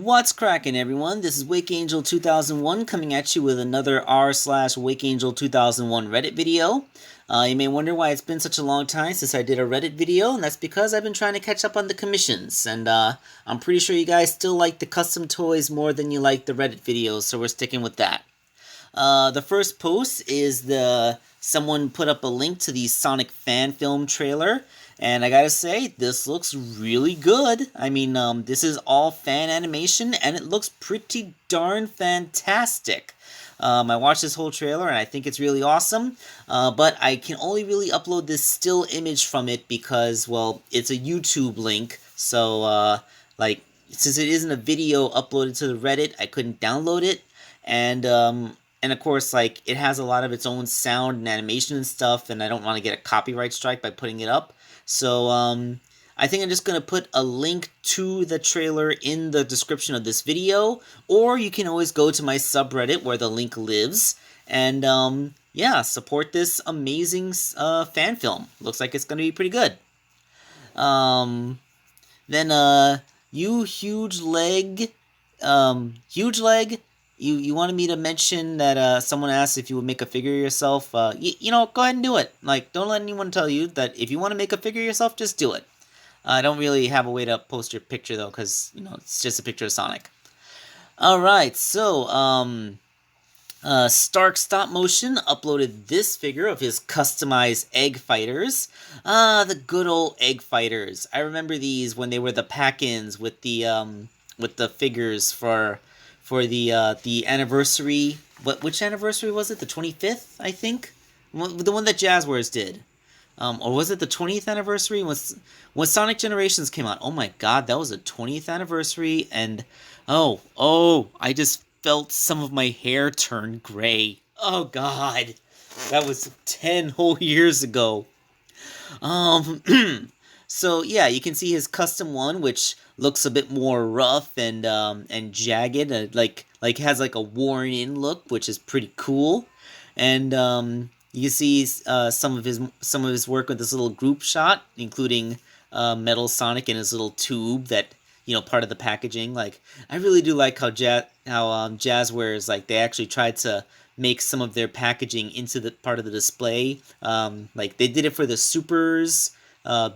What's cracking, everyone? This is Wakeangel2001 coming at you with another r/Wakeangel2001 Reddit video. You may wonder why it's been such a long time since I did a Reddit video, and that's because I've been trying to catch up on the commissions, and I'm pretty sure you guys still like the custom toys more than you like the Reddit videos, so we're sticking with that. The first post is someone put up a link to the Sonic fan film trailer, and I gotta say, this looks really good. I mean, this is all fan animation, and it looks pretty darn fantastic. I watched this whole trailer, and I think it's really awesome, but I can only really upload this still image from it because, well, it's a YouTube link, so, since it isn't a video uploaded to the Reddit, I couldn't download it, and of course, like, it has a lot of its own sound and animation and stuff, and I don't want to get a copyright strike by putting it up. So, I think I'm just going to put a link to the trailer in the description of this video, or you can always go to my subreddit where the link lives, and, yeah, support this amazing fan film. Looks like it's going to be pretty good. Then, you Huge Leg, you wanted me to mention that someone asked if you would make a figure yourself. You know, go ahead and do it. Like, don't let anyone tell you that if you want to make a figure yourself, just do it. I don't really have a way to post your picture, though, because, you know, it's just a picture of Sonic. Alright, so, Stark Stop Motion uploaded this figure of his customized egg fighters. The good old egg fighters. I remember these when they were the pack-ins with the figures for the anniversary. Which anniversary was it? The 25th, I think? The one that Jazzwares did. Or was it the 20th anniversary? When Sonic Generations came out. Oh my god, that was the 20th anniversary, and I just felt some of my hair turn gray. Oh god. That was 10 whole years ago. So yeah, you can see his custom one, which looks a bit more rough and jagged, like has like a worn-in look, which is pretty cool. And you can see some of his work with this little group shot, including Metal Sonic in his little tube that, you know, part of the packaging. Like, I really do like how Jazzwares, like, they actually tried to make some of their packaging into the part of the display. Like, they did it for the Supers.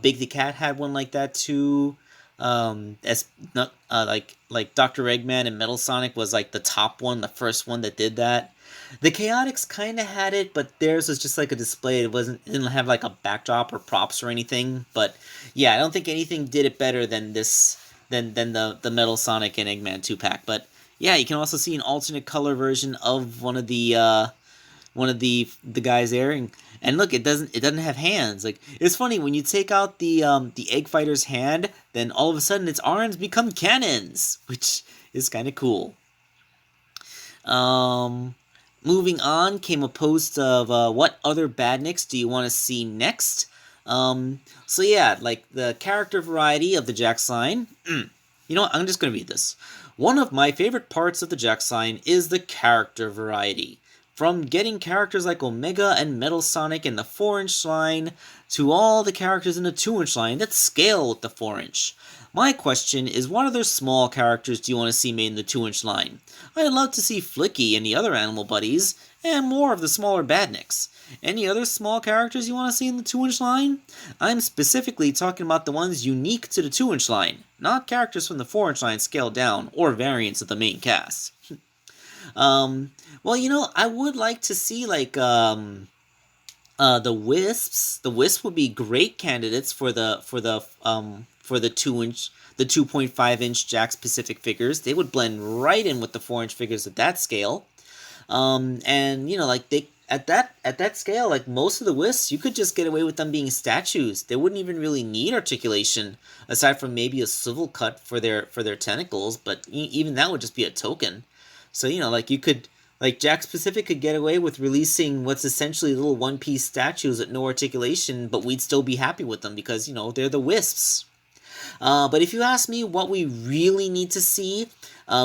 Big the Cat had one like that too. As not like Dr. Eggman and Metal Sonic was like the top one, the first one that did that. The Chaotix kind of had it, but theirs was just like a display. It didn't have like a backdrop or props or anything. But yeah, I don't think anything did it better than the Metal Sonic and Eggman 2-pack. But yeah, you can also see an alternate color version of one of the guys there, and look, it doesn't have hands. Like, it's funny when you take out the egg fighter's hand, then all of a sudden its arms become cannons, which is kind of cool. Moving on came a post of what other badniks do you want to see next? So yeah, like the character variety of the Jax line. You know what? I'm just gonna read this. One of my favorite parts of the Jax line is the character variety. From getting characters like Omega and Metal Sonic in the 4-inch line, to all the characters in the 2-inch line that scale with the 4-inch. My question is, what other small characters do you want to see made in the 2-inch line? I'd love to see Flicky and the other animal buddies, and more of the smaller badniks. Any other small characters you want to see in the 2-inch line? I'm specifically talking about the ones unique to the 2-inch line, not characters from the 4-inch line scaled down, or variants of the main cast. Well, you know, I would like to see, like, the Wisps. The Wisps would be great candidates for the 2-inch, the 2.5-inch Jakks Pacific figures. They would blend right in with the 4-inch figures at that scale. And, you know, like, at that scale, like, most of the Wisps, you could just get away with them being statues. They wouldn't even really need articulation, aside from maybe a swivel cut for their tentacles, but even that would just be a token. So, you know, like, Jakks Pacific could get away with releasing what's essentially little one-piece statues with no articulation, but we'd still be happy with them because, you know, they're the Wisps. But if you ask me what we really need to see,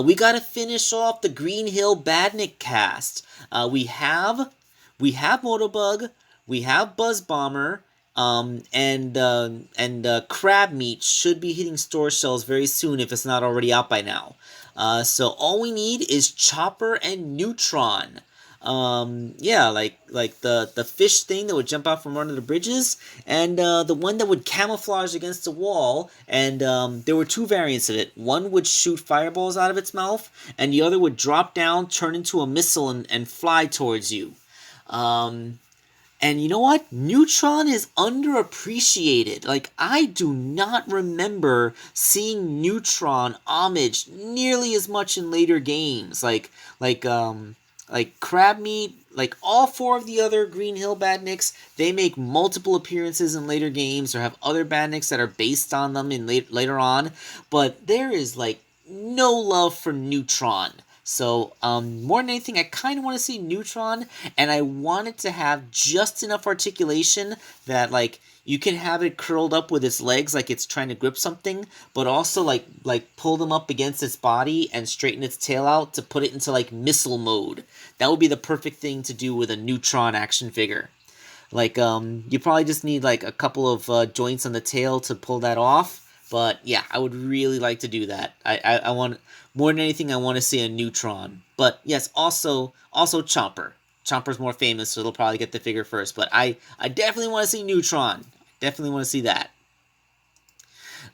we gotta finish off the Green Hill Badnik cast. We have Motobug, we have Buzz Bomber, And crab meat should be hitting store shelves very soon if it's not already out by now. So all we need is Chopper and Neutron. Yeah, like the fish thing that would jump out from under the bridges, and the one that would camouflage against the wall. And there were two variants of it. One would shoot fireballs out of its mouth, and the other would drop down, turn into a missile, and fly towards you. Um, and you know what? Neutron is underappreciated. Like, I do not remember seeing Neutron homage nearly as much in later games. Like Crab Meat, like all four of the other Green Hill badniks, they make multiple appearances in later games or have other badniks that are based on them in later on. But there is like no love for Neutron. So, more than anything, I kind of want to see Neutron, and I want it to have just enough articulation that, like, you can have it curled up with its legs like it's trying to grip something, but also, like pull them up against its body and straighten its tail out to put it into, like, missile mode. That would be the perfect thing to do with a Neutron action figure. Like, you probably just need, like, a couple of joints on the tail to pull that off. But, yeah, I would really like to do that. I want, more than anything, I want to see a Neutron. But, yes, also Chopper. Chopper's more famous, so it'll probably get the figure first. But I definitely want to see Neutron. Definitely want to see that.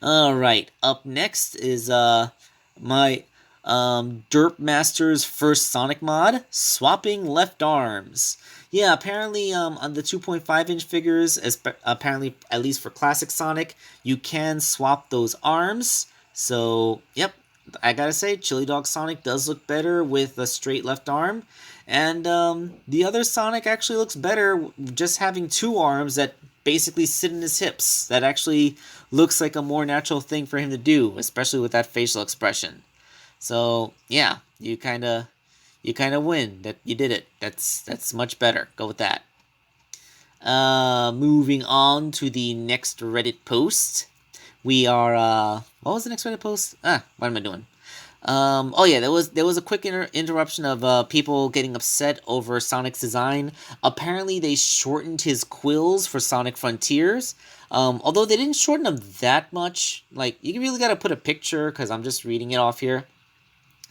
Alright, up next is, my Derp Master's first Sonic mod, swapping left arms. Yeah, apparently on the 2.5-inch figures, apparently at least for Classic Sonic, you can swap those arms. So, yep, I gotta say, Chili Dog Sonic does look better with a straight left arm. And the other Sonic actually looks better just having two arms that basically sit in his hips. That actually looks like a more natural thing for him to do, especially with that facial expression. So yeah, you kind of win. That you did it. That's much better. Go with that. Moving on to the next Reddit post. We are what was the next Reddit post? What am I doing? Oh yeah, there was a quick interruption of people getting upset over Sonic's design. Apparently, they shortened his quills for Sonic Frontiers. Although they didn't shorten them that much. Like, you really gotta put a picture, because I'm just reading it off here.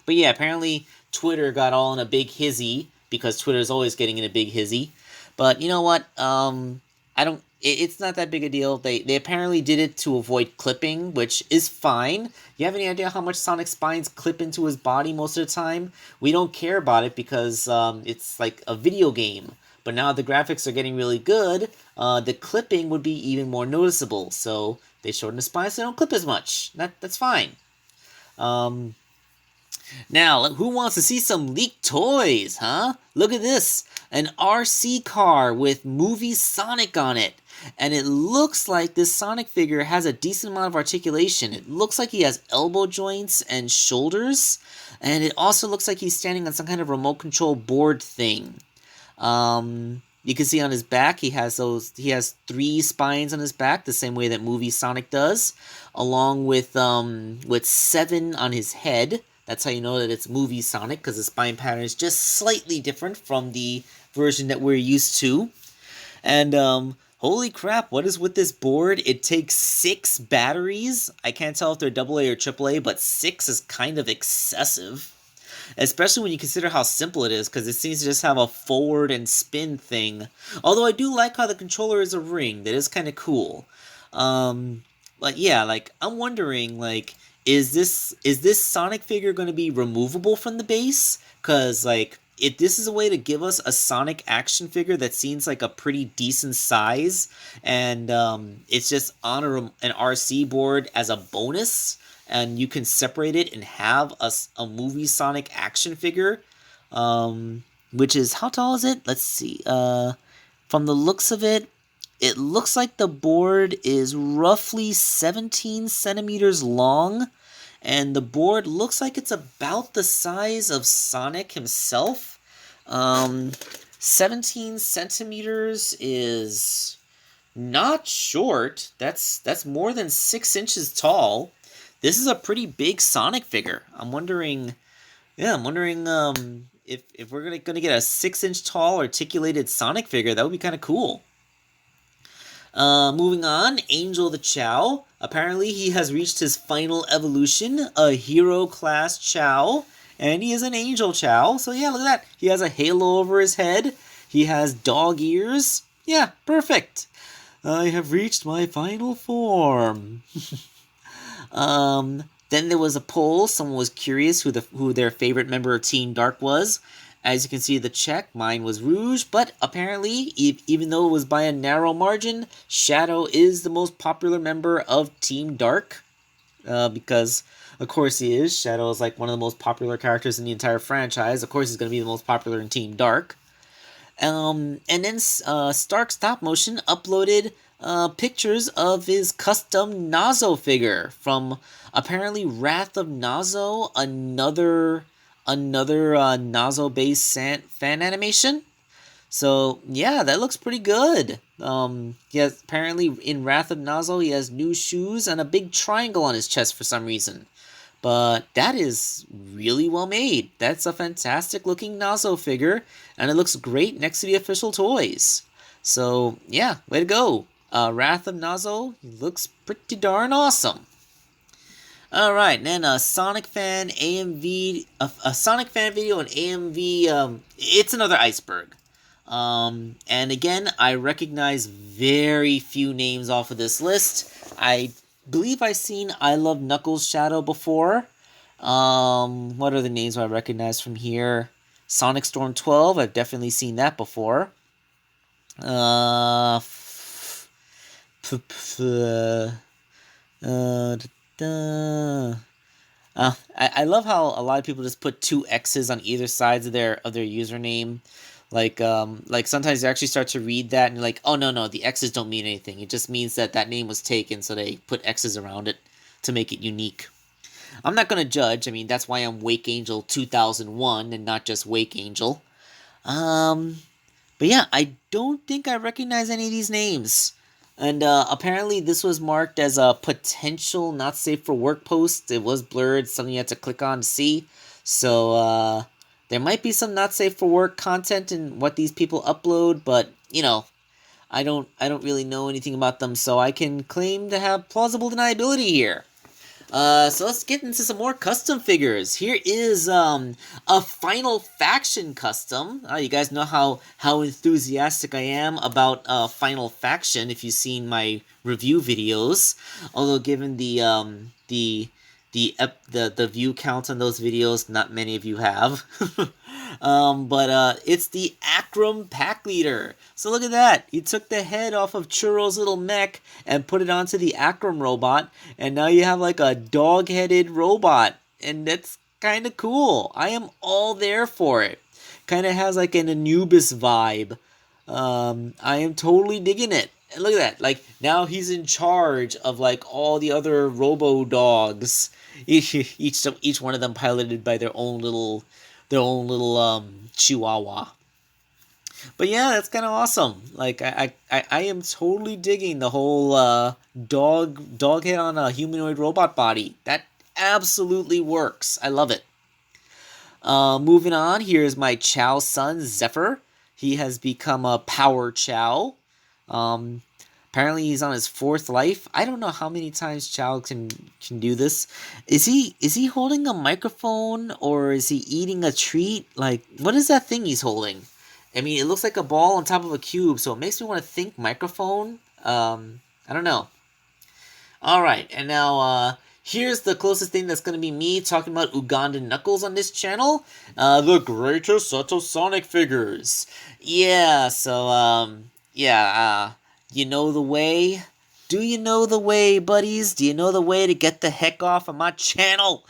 But yeah, apparently Twitter got all in a big hizzy, because Twitter's always getting in a big hizzy. But you know what? I don't. It's not that big a deal. They apparently did it to avoid clipping, which is fine. You have any idea how much Sonic spines clip into his body most of the time? We don't care about it because it's like a video game. But now the graphics are getting really good, the clipping would be even more noticeable. So they shorten the spines so they don't clip as much. That's fine. Now, who wants to see some leaked toys, huh? Look at this. An RC car with movie Sonic on it. And it looks like this Sonic figure has a decent amount of articulation. It looks like he has elbow joints and shoulders. And it also looks like he's standing on some kind of remote control board thing. You can see on his back, he has 3 spines on his back, the same way that movie Sonic does. Along with 7 on his head. That's how you know that it's movie Sonic, because the spine pattern is just slightly different from the version that we're used to. And, holy crap, what is with this board? It takes 6 batteries. I can't tell if they're AA or AAA, but 6 is kind of excessive. Especially when you consider how simple it is, because it seems to just have a forward and spin thing. Although I do like how the controller is a ring. That is kind of cool. But yeah, like, I'm wondering, like, is this Sonic figure going to be removable from the base? Because, like, if this is a way to give us a Sonic action figure that seems like a pretty decent size, and it's just on an RC board as a bonus, and you can separate it and have a movie Sonic action figure, which is, how tall is it? Let's see. From the looks of it, it looks like the board is roughly 17 centimeters long, and the board looks like it's about the size of Sonic himself. 17 centimeters is not short. That's more than 6 inches tall. This is a pretty big Sonic figure. I'm wondering if we're gonna get a 6-inch tall articulated Sonic figure. That would be kind of cool. Moving on, Angel the Chow. Apparently, he has reached his final evolution, a hero class Chow, and he is an Angel Chow. So yeah, look at that. He has a halo over his head. He has dog ears. Yeah, perfect. I have reached my final form. Then there was a poll. Someone was curious who their favorite member of Team Dark was. As you can see the check, mine was Rouge, but apparently, even though it was by a narrow margin, Shadow is the most popular member of Team Dark. Because, of course, he is. Shadow is like one of the most popular characters in the entire franchise. Of course, he's going to be the most popular in Team Dark. And then Stark Stop Motion uploaded pictures of his custom Nazo figure from apparently Wrath of Nazo, another Nazo-based fan animation. So yeah, that looks pretty good. He has apparently in Wrath of Nazo he has new shoes and a big triangle on his chest for some reason. But that is really well made. That's a fantastic looking Nazo figure, and it looks great next to the official toys. So yeah, way to go. Wrath of Nazo looks pretty darn awesome. Alright, then a Sonic Fan AMV, a Sonic Fan video and AMV, it's another iceberg. And again, I recognize very few names off of this list. I believe I've seen I Love Knuckles Shadow before. What are the names I recognize from here? Sonic Storm 12, I've definitely seen that before. I love how a lot of people just put two X's on either sides of their username. Like sometimes you actually start to read that and you're like, oh no, the X's don't mean anything. It just means that name was taken, so they put X's around it to make it unique. I'm not gonna judge. I mean, that's why I'm Wakeangel2001 and not just Wakeangel. But yeah, I don't think I recognize any of these names. And apparently this was marked as a potential not safe for work post. It was blurred, something you had to click on to see. So there might be some not safe for work content in what these people upload, but you know, I don't really know anything about them, so I can claim to have plausible deniability here. So let's get into some more custom figures. Here is a Final Faction custom. You guys know how enthusiastic I am about Final Faction if you've seen my review videos. Although given the view count on those videos, not many of you have. But it's the Akram Pack Leader. So look at that. He took the head off of Churro's little mech and put it onto the Akram robot, and now you have like a dog-headed robot, and that's kind of cool. I am all there for it. Kind of has like an Anubis vibe. I am totally digging it. And look at that. Like, now he's in charge of like all the other robo dogs. Each one of them piloted by their own little chihuahua. But yeah, that's kind of awesome. Like, I am totally digging the whole dog head on a humanoid robot body. That absolutely works. I love it. Moving on, here's my Chow son, Zephyr. He has become a Power Chow. Apparently he's on his 4th life. I don't know how many times Chow can do this. Is he holding a microphone or is he eating a treat? Like, what is that thing he's holding? I mean, it looks like a ball on top of a cube, so it makes me want to think microphone. I don't know. Alright, and now here's the closest thing that's going to be me talking about Ugandan Knuckles on this channel. The greatest set of Sonic figures. Yeah, so, you know the way? Do you know the way, buddies? Do you know the way to get the heck off of my channel?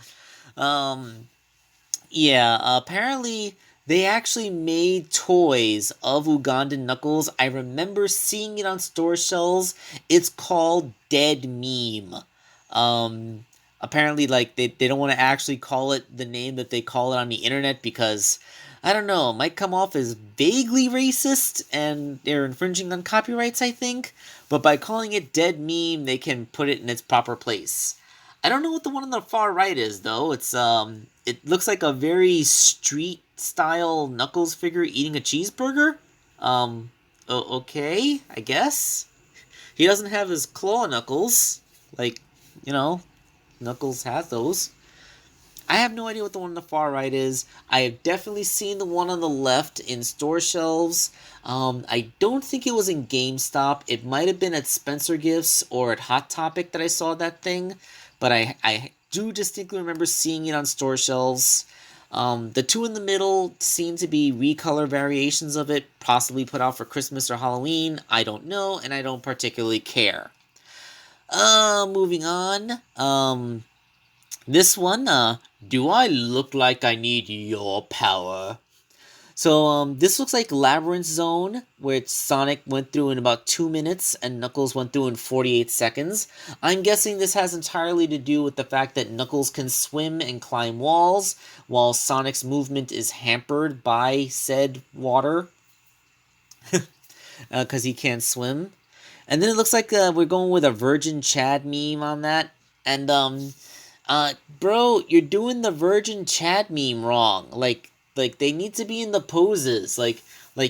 Apparently they actually made toys of Ugandan Knuckles. I remember seeing it on store shelves. It's called Dead Meme. Apparently, like, they don't want to actually call it the name that they call it on the internet because, I don't know, it might come off as vaguely racist and they're infringing on copyrights, I think. But by calling it Dead Meme, they can put it in its proper place. I don't know what the one on the far right is, though. It's, it looks like a very street-style Knuckles figure eating a cheeseburger. Okay, I guess. He doesn't have his claw knuckles, like, you know, Knuckles has those. I have no idea what the one on the far right is. I have definitely seen the one on the left in store shelves. I don't think it was in GameStop. It might have been at Spencer Gifts or at Hot Topic that I saw that thing. But I do distinctly remember seeing it on store shelves. The two in the middle seem to be recolor variations of it, possibly put out for Christmas or Halloween. I don't know, and I don't particularly care. Moving on. This one, do I look like I need your power? So, this looks like Labyrinth Zone, which Sonic went through in about 2 minutes and Knuckles went through in 48 seconds. I'm guessing this has entirely to do with the fact that Knuckles can swim and climb walls, while Sonic's movement is hampered by said water, because he can't swim. And then it looks like we're going with a Virgin Chad meme on that. And, bro, you're doing the Virgin Chad meme wrong. Like they need to be in the poses. Like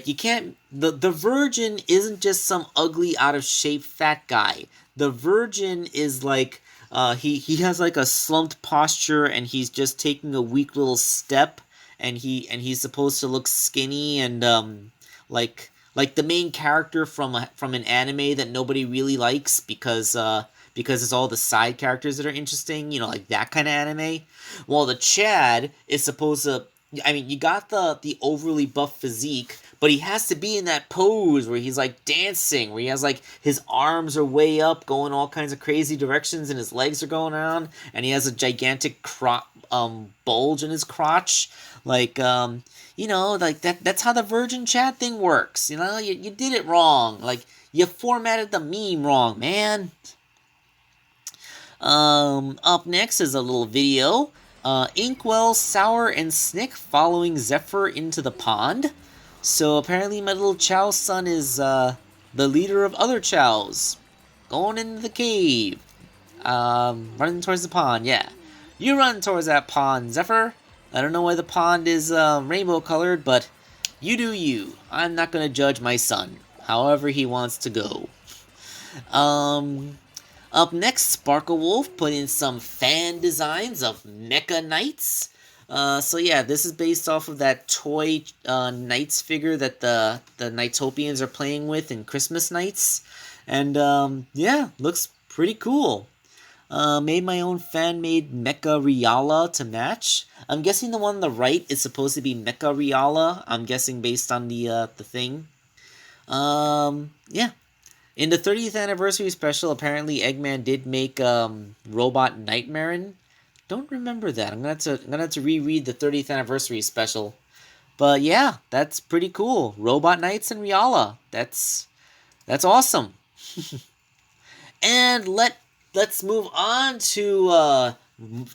you can't. The Virgin isn't just some ugly, out of shape fat guy. The Virgin is like, he has like a slumped posture, and he's just taking a weak little step, and he's supposed to look skinny and like the main character from an anime that nobody really likes because it's all the side characters that are interesting, like that kind of anime. While the Chad is supposed to, I mean, you got the overly buff physique, but he has to be in that pose where he's like dancing, where he has like his arms are way up, going all kinds of crazy directions, and his legs are going around, and he has a gigantic bulge in his crotch, like like that's how the Virgin Chad thing works. You did it wrong. Like, you formatted the meme wrong, man. Up next is a little video. Inkwell, Sour, and Snick following Zephyr into the pond. So apparently my little Chow son is the leader of other Chows. Going into the cave. Running towards the pond, yeah. You run towards that pond, Zephyr. I don't know why the pond is rainbow colored, but you do you. I'm not gonna judge my son, however he wants to go. Up next, Sparkle Wolf put in some fan designs of Mecha Knights. So yeah, this is based off of that toy Knights figure that the Knightopians are playing with in Christmas Nights. And yeah, looks pretty cool. Made my own fan-made Mecha Riala to match. I'm guessing the one on the right is supposed to be Mecha Riala. I'm guessing based on the thing. Yeah. In the 30th anniversary special, apparently Eggman did make Robot Nightmarin. Don't remember that. I'm gonna have to reread the 30th anniversary special. But yeah, that's pretty cool. Robot Knights and Riala. That's awesome. And let's move on to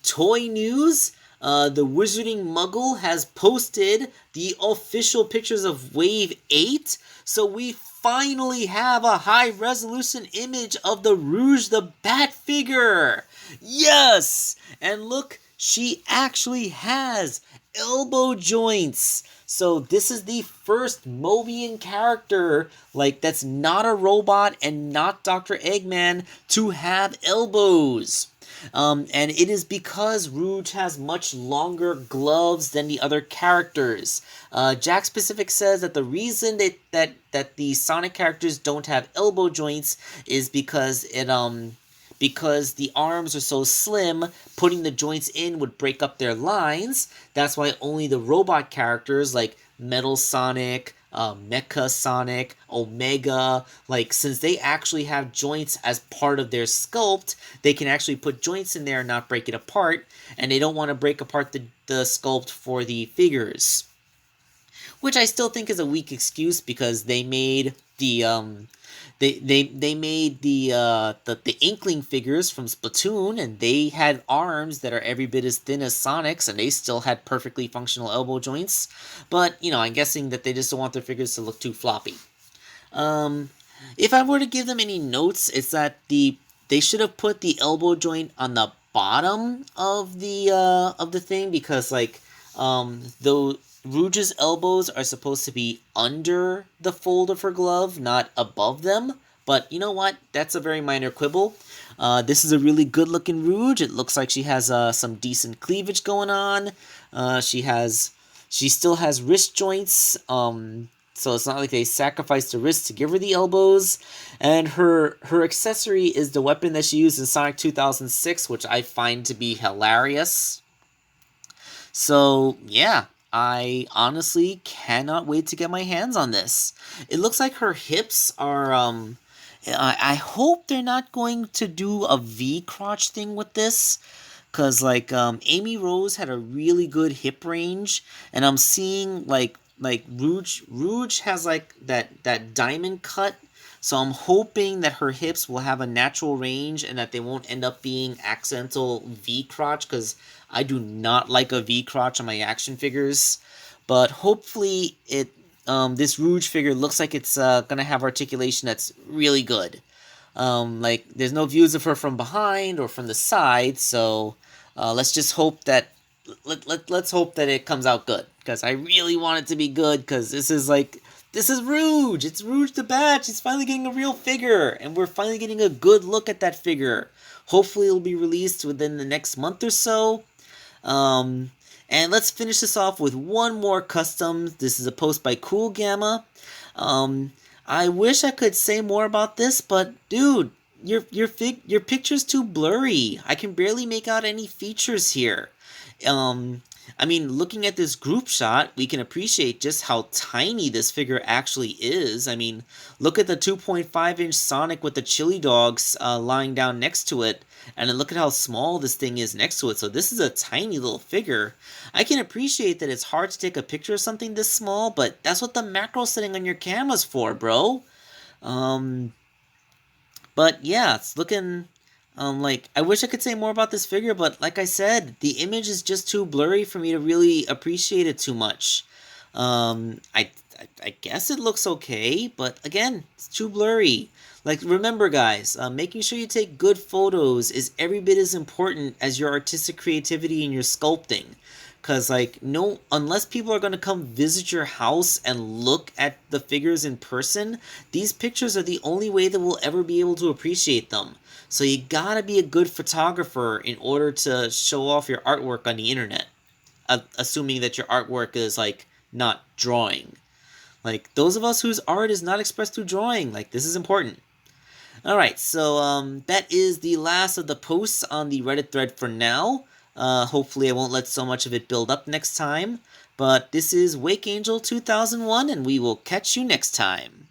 toy news. The Wizarding Muggle has posted the official pictures of Wave 8. So we finally have a high-resolution image of the Rouge the Bat figure. Yes! And look, she actually has elbow joints. So this is the first Mobian character, that's not a robot and not Dr. Eggman, to have elbows. And it is because Rouge has much longer gloves than the other characters. Jack Specific says that the reason that the Sonic characters don't have elbow joints is because the arms are so slim, putting the joints in would break up their lines. That's why only the robot characters like Metal Sonic, Mecha Sonic, Omega, since they actually have joints as part of their sculpt, they can actually put joints in there and not break it apart, and they don't want to break apart the sculpt for the figures. Which I still think is a weak excuse, because they made the they made the Inkling figures from Splatoon, and they had arms that are every bit as thin as Sonic's, and they still had perfectly functional elbow joints. But, I'm guessing that they just don't want their figures to look too floppy. If I were to give them any notes, it's that they should have put the elbow joint on the bottom of the thing, because though Rouge's elbows are supposed to be under the fold of her glove, not above them. But you know what? That's a very minor quibble. This is a really good looking Rouge. It looks like she has some decent cleavage going on. She still has wrist joints. So it's not like they sacrificed the wrist to give her the elbows. And her accessory is the weapon that she used in Sonic 2006, which I find to be hilarious. So yeah, I honestly cannot wait to get my hands on this. It looks like her hips are I hope they're not going to do a V crotch thing with this. Cause like Amy Rose had a really good hip range, and I'm seeing like Rouge has like that diamond cut, so I'm hoping that her hips will have a natural range and that they won't end up being accidental V crotch, because I do not like a V crotch on my action figures. But hopefully this Rouge figure looks like it's gonna have articulation that's really good. Like there's no views of her from behind or from the side, so let's just hope that let's hope that it comes out good, because I really want it to be good, because this is Rouge. It's Rouge the Bat. She's finally getting a real figure, and we're finally getting a good look at that figure. Hopefully it'll be released within the next month or so. And let's finish this off with one more custom. This is a post by Cool Gamma. I wish I could say more about this, but dude, your picture's too blurry. I can barely make out any features here. I mean, looking at this group shot, we can appreciate just how tiny this figure actually is. I mean, look at the 2.5-inch Sonic with the chili dogs lying down next to it, and then look at how small this thing is next to it. So this is a tiny little figure. I can appreciate that it's hard to take a picture of something this small, but that's what the macro setting on your camera's for, bro. But yeah, it's looking like, I wish I could say more about this figure, but like I said, the image is just too blurry for me to really appreciate it too much. I guess it looks okay, but again, it's too blurry. Like, remember guys, making sure you take good photos is every bit as important as your artistic creativity and your sculpting. Because, like, no, unless people are going to come visit your house and look at the figures in person, these pictures are the only way that we'll ever be able to appreciate them. So you gotta be a good photographer in order to show off your artwork on the internet. Assuming that your artwork is, like, not drawing. Like, those of us whose art is not expressed through drawing, like, this is important. Alright, so that is the last of the posts on the Reddit thread for now. Hopefully I won't let so much of it build up next time. But this is Wakeangel2001, and we will catch you next time.